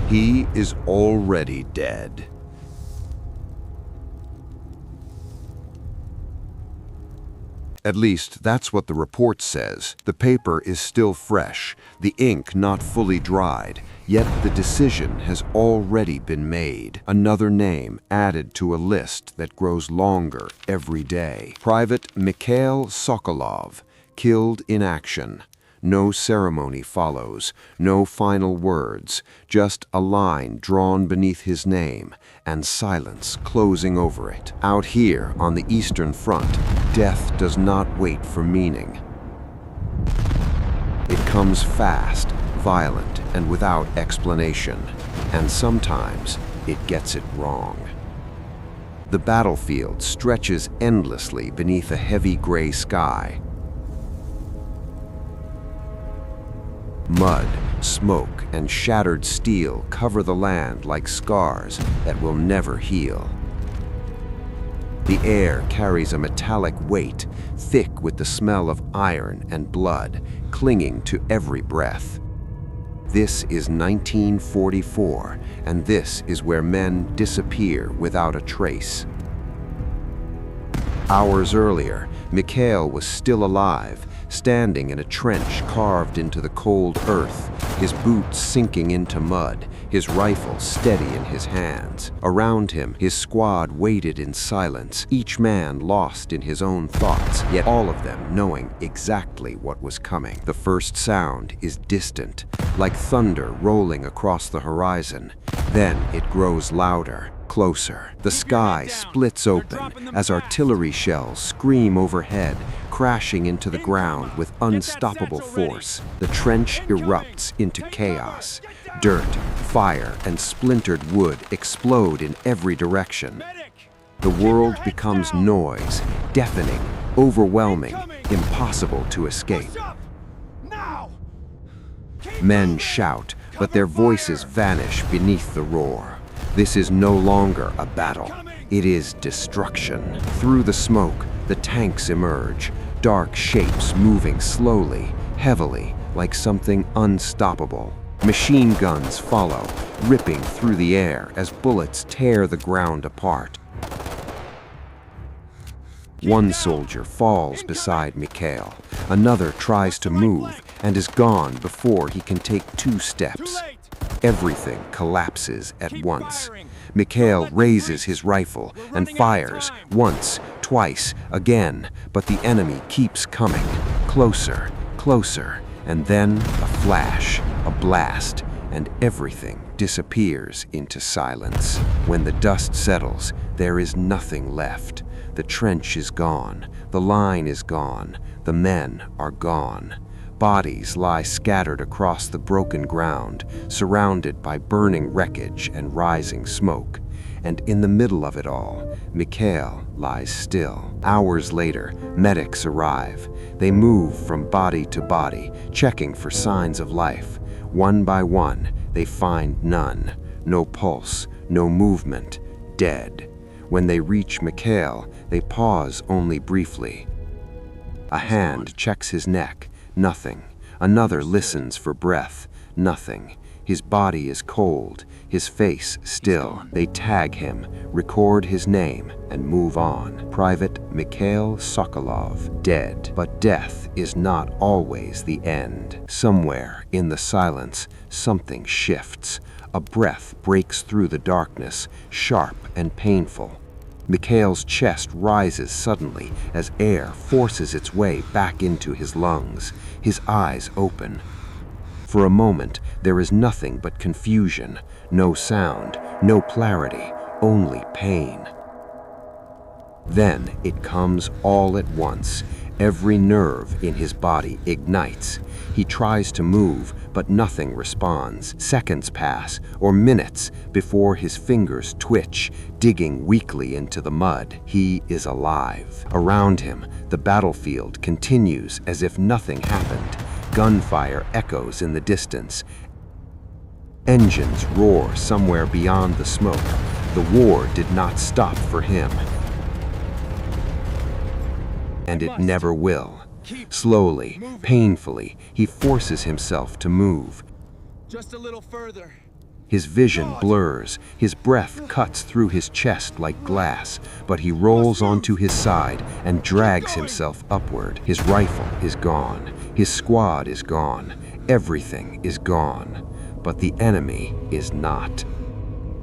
He is already dead. At least, that's what the report says. The paper is still fresh, the ink not fully dried, yet the decision has already been made. Another name added to a list that grows longer every day. Private Mikhail Sokolov, killed in action. No ceremony follows, no final words, just a line drawn beneath his name and silence closing over it. Out here on the Eastern Front, death does not wait for meaning. It comes fast, violent, and without explanation, and sometimes it gets it wrong. The battlefield stretches endlessly beneath a heavy gray sky. Mud, smoke, and shattered steel cover the land like scars that will never heal. The air carries a metallic weight, thick with the smell of iron and blood, clinging to every breath. This is 1944, and this is where men disappear without a trace. Hours earlier, Mikhail was still alive, standing in a trench carved into the cold earth, his boots sinking into mud, his rifle steady in his hands. Around him, his squad waited in silence, each man lost in his own thoughts, yet all of them knowing exactly what was coming. The first sound is distant, like thunder rolling across the horizon. Then it grows louder, closer. The sky splits open as artillery shells scream overhead, crashing into the ground with unstoppable force. The trench erupts into chaos. Dirt, fire, and splintered wood explode in every direction. The world becomes noise, deafening, overwhelming, impossible to escape. Men shout, but their voices vanish beneath the roar. This is no longer a battle. It is destruction. Through the smoke, the tanks emerge, dark shapes moving slowly, heavily, like something unstoppable. Machine guns follow, ripping through the air as bullets tear the ground apart. One soldier falls beside Mikhail. Another tries to move and is gone before he can take 2 steps. Everything collapses at once. Mikhail raises his rifle and fires once, twice, again, but the enemy keeps coming, closer, closer, and then a flash, a blast, and everything disappears into silence. When the dust settles, there is nothing left. The trench is gone, the line is gone, the men are gone. Bodies lie scattered across the broken ground, surrounded by burning wreckage and rising smoke. And in the middle of it all, Mikhail lies still. Hours later, medics arrive. They move from body to body, checking for signs of life. One by one, they find none. No pulse, no movement, dead. When they reach Mikhail, they pause only briefly. A hand checks his neck. Nothing. Another listens for breath. Nothing. His body is cold, his face still. They tag him, record his name, and move on. Private Mikhail Sokolov, dead. But death is not always the end. Somewhere in the silence, something shifts. A breath breaks through the darkness, sharp and painful. Mikhail's chest rises suddenly as air forces its way back into his lungs. His eyes open. For a moment, there is nothing but confusion, no sound, no clarity, only pain. Then it comes all at once. Every nerve in his body ignites. He tries to move, but nothing responds. Seconds pass, or minutes, before his fingers twitch, digging weakly into the mud. He is alive. Around him, the battlefield continues as if nothing happened. Gunfire echoes in the distance. Engines roar somewhere beyond the smoke. The war did not stop for him. And it never will. Slowly, painfully, he forces himself to move. Just a little further. His vision blurs, his breath cuts through his chest like glass, but he rolls onto his side and drags himself upward. His rifle is gone, his squad is gone, everything is gone, but the enemy is not.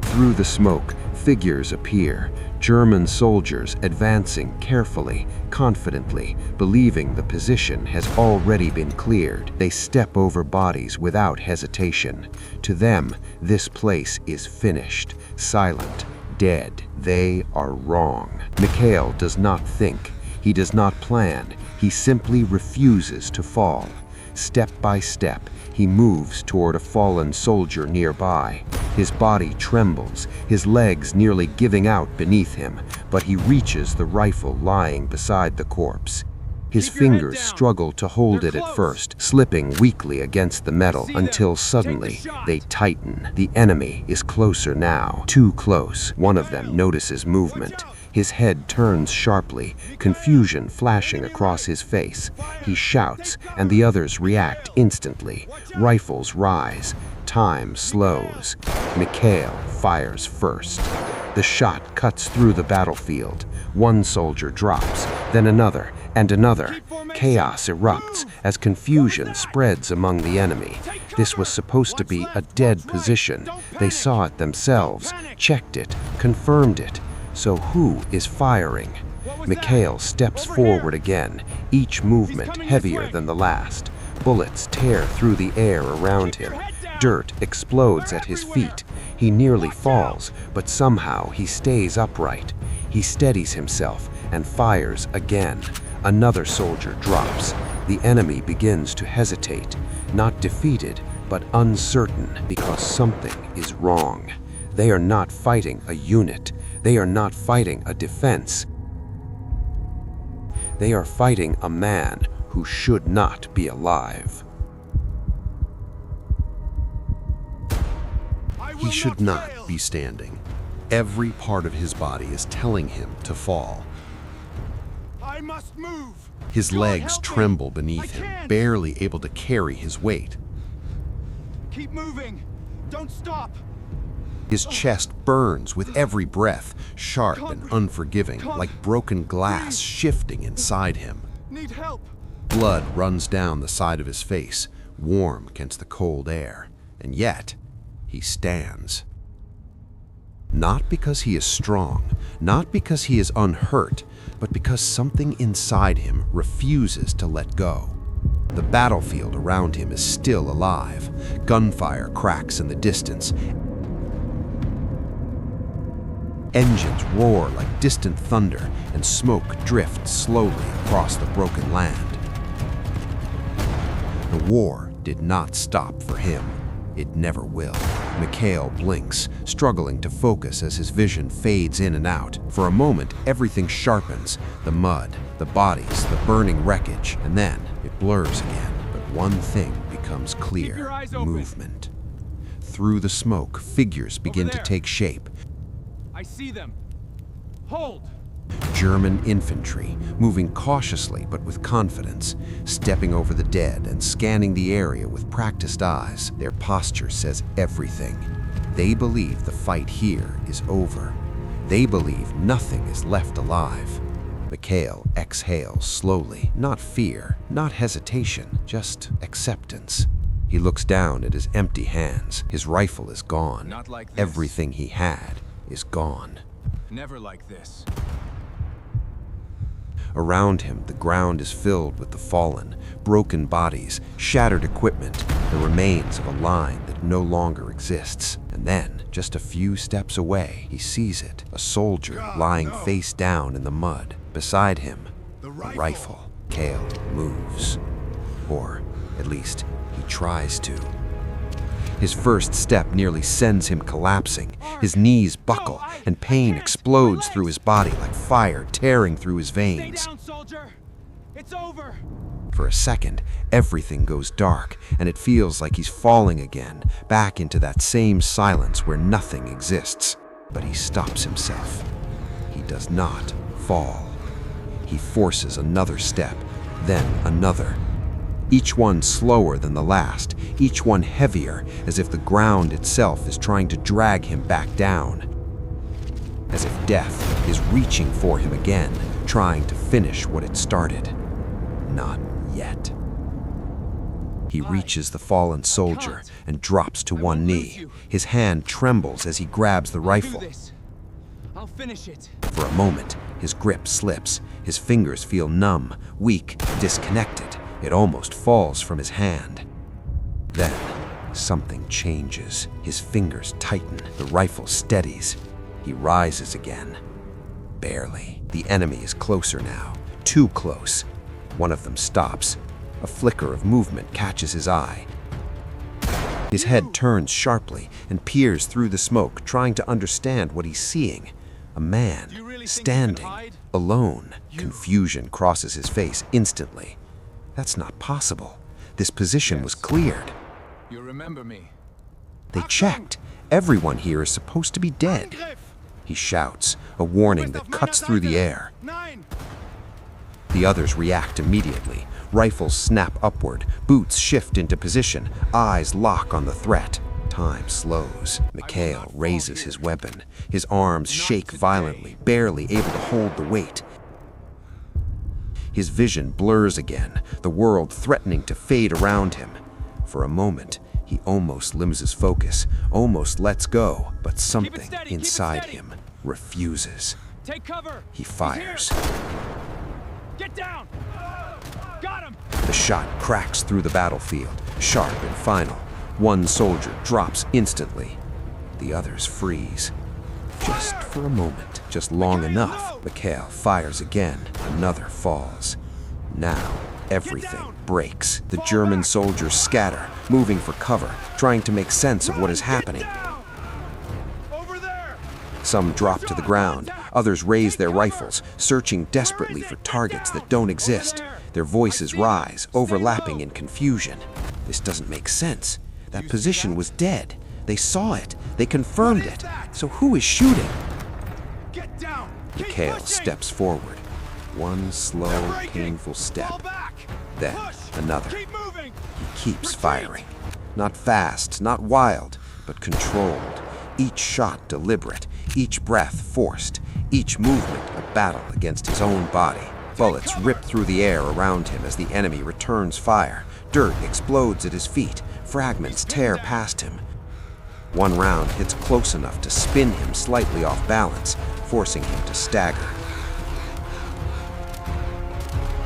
Through the smoke, figures appear, German soldiers advancing carefully, confidently, believing the position has already been cleared. They step over bodies without hesitation. To them, this place is finished, silent, dead. They are wrong. Mikhail does not think. He does not plan. He simply refuses to fall. Step by step, he moves toward a fallen soldier nearby. His body trembles, his legs nearly giving out beneath him, but he reaches the rifle lying beside the corpse. His fingers struggle to hold it at first, slipping weakly against the metal until suddenly they tighten. The enemy is closer now, too close. One of them notices movement. His head turns sharply, confusion flashing across his face. He shouts, and the others react instantly. Rifles rise. Time slows. Mikhail fires first. The shot cuts through the battlefield. One soldier drops, then another, and another. Chaos erupts as confusion spreads among the enemy. This was supposed to be a dead position. They saw it themselves, checked it, confirmed it. So who is firing? Mikhail steps forward again, each movement heavier than the last. Bullets tear through the air around him. Dirt explodes at his feet. He nearly falls, but somehow he stays upright. He steadies himself and fires again. Another soldier drops. The enemy begins to hesitate, not defeated, but uncertain, because something is wrong. They are not fighting a unit. They are not fighting a defense. They are fighting a man who should not be alive. He should not be standing. Every part of his body is telling him to fall. I must move. His legs tremble beneath him, barely able to carry his weight. Keep moving. Don't stop. His chest burns with every breath, sharp and unforgiving, like broken glass shifting inside him. Need help. Blood runs down the side of his face, warm against the cold air, and yet he stands. Not because he is strong, not because he is unhurt, but because something inside him refuses to let go. The battlefield around him is still alive. Gunfire cracks in the distance. Engines roar like distant thunder, and smoke drifts slowly across the broken land. The war did not stop for him. It never will. Mikhail blinks, struggling to focus as his vision fades in and out. For a moment, everything sharpens. The mud, the bodies, the burning wreckage, and then it blurs again. But one thing becomes clear: Keep your eyes open. movement. Through the smoke, figures begin to there. take shape. I see them. Hold. German infantry, moving cautiously but with confidence, stepping over the dead and scanning the area with practiced eyes. Their posture says everything. They believe the fight here is over. They believe nothing is left alive. Mikhail exhales slowly, not fear, not hesitation, just acceptance. He looks down at his empty hands. His rifle is gone. Not like this. Everything he had is gone. Never like this. Around him, the ground is filled with the fallen, broken bodies, shattered equipment, the remains of a line that no longer exists. And then, just a few steps away, he sees it, a soldier lying face down in the mud. Beside him, a rifle. Mikhail moves. Or, at least, he tries to. His first step nearly sends him collapsing. His knees buckle, and pain explodes through his body like fire tearing through his veins. Stay down, soldier. It's over. For a second, everything goes dark, and it feels like he's falling again, back into that same silence where nothing exists. But he stops himself. He does not fall. He forces another step, then another. each one slower than the last, each one heavier, as if the ground itself is trying to drag him back down. As if death is reaching for him again, trying to finish what it started. Not yet. He reaches the fallen soldier and drops to one knee. His hand trembles as he grabs the rifle. I'll finish it. For a moment, his grip slips. His fingers feel numb, weak, disconnected. It almost falls from his hand. Then, something changes. His fingers tighten. The rifle steadies. He rises again. Barely. The enemy is closer now. Too close. One of them stops. A flicker of movement catches his eye. His head turns sharply and peers through the smoke, trying to understand what he's seeing. A man, standing, alone. Confusion crosses his face instantly. That's not possible. This position was cleared. You remember me. They checked. Everyone here is supposed to be dead. He shouts, a warning that cuts through the air. The others react immediately. Rifles snap upward, boots shift into position, eyes lock on the threat. Time slows. Mikhail raises his weapon. His arms shake violently, barely able to hold the weight. His vision blurs again, the world threatening to fade around him. For a moment, he almost loses focus, almost lets go, but something inside him refuses. Take cover. He fires. Get down. Got him. The shot cracks through the battlefield, sharp and final. One soldier drops instantly. The others freeze. Just for a moment, just long enough. Mikhail fires again. Another falls. Now, everything breaks. The German soldiers scatter, moving for cover, trying to make sense of what is happening. Over there. Some drop to the ground. Others raise their rifles, searching desperately for targets that don't exist. Their voices rise, overlapping in confusion. This doesn't make sense. That position was dead. They saw it. They confirmed it. So who is shooting? Get down. Mikhail steps forward. One slow, painful step. Then another. Keep moving. He keeps firing. Not fast, not wild, but controlled. Each shot deliberate, each breath forced, each movement a battle against his own body. Bullets rip through the air around him as the enemy returns fire. Dirt explodes at his feet. Fragments tear past him. One round hits close enough to spin him slightly off balance, forcing him to stagger.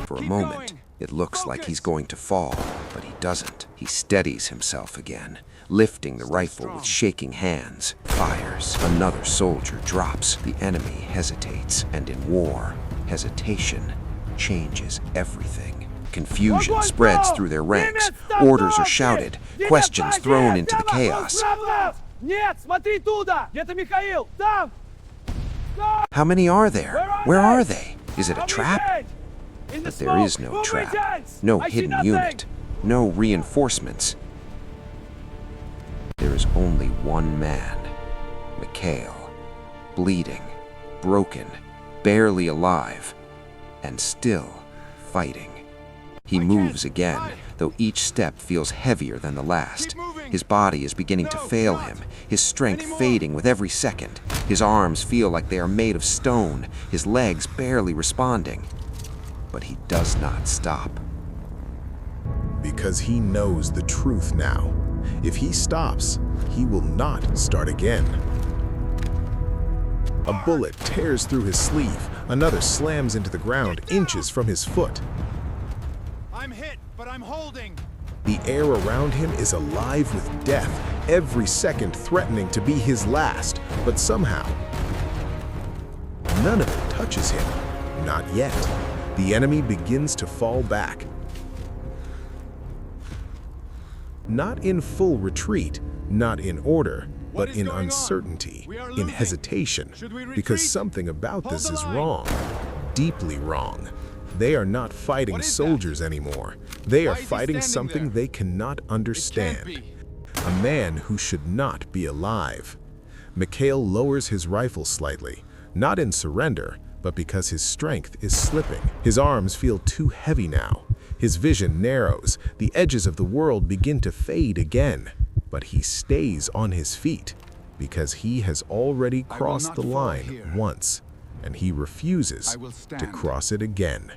For a moment, it looks like he's going to fall, but he doesn't. He steadies himself again, lifting the rifle with shaking hands. Fires. Another soldier drops. The enemy hesitates, and in war, hesitation changes everything. Confusion spreads through their ranks. Orders are shouted, questions thrown into the chaos. How many are there? Where are they? Is it a trap? But there is no trap, no hidden unit, no reinforcements. There is only one man, Mikhail, bleeding, broken, barely alive, and still fighting. He moves again, though each step feels heavier than the last. His body is beginning to fail him, his strength fading with every second. His arms feel like they are made of stone, his legs barely responding. But he does not stop. Because he knows the truth now. If he stops, he will not start again. A bullet tears through his sleeve. Another slams into the ground inches from his foot. I'm hit, but I'm holding. The air around him is alive with death, every second threatening to be his last. But somehow, none of it touches him. Not yet. The enemy begins to fall back. Not in full retreat, not in order, but in uncertainty, in hesitation, because something about this is wrong, deeply wrong. They are not fighting soldiers anymore. They are fighting something they cannot understand. A man who should not be alive. Mikhail lowers his rifle slightly, not in surrender, but because his strength is slipping. His arms feel too heavy now. His vision narrows, the edges of the world begin to fade again, but he stays on his feet because he has already crossed not the fall line here. once, and he refuses I will to stand. cross it again.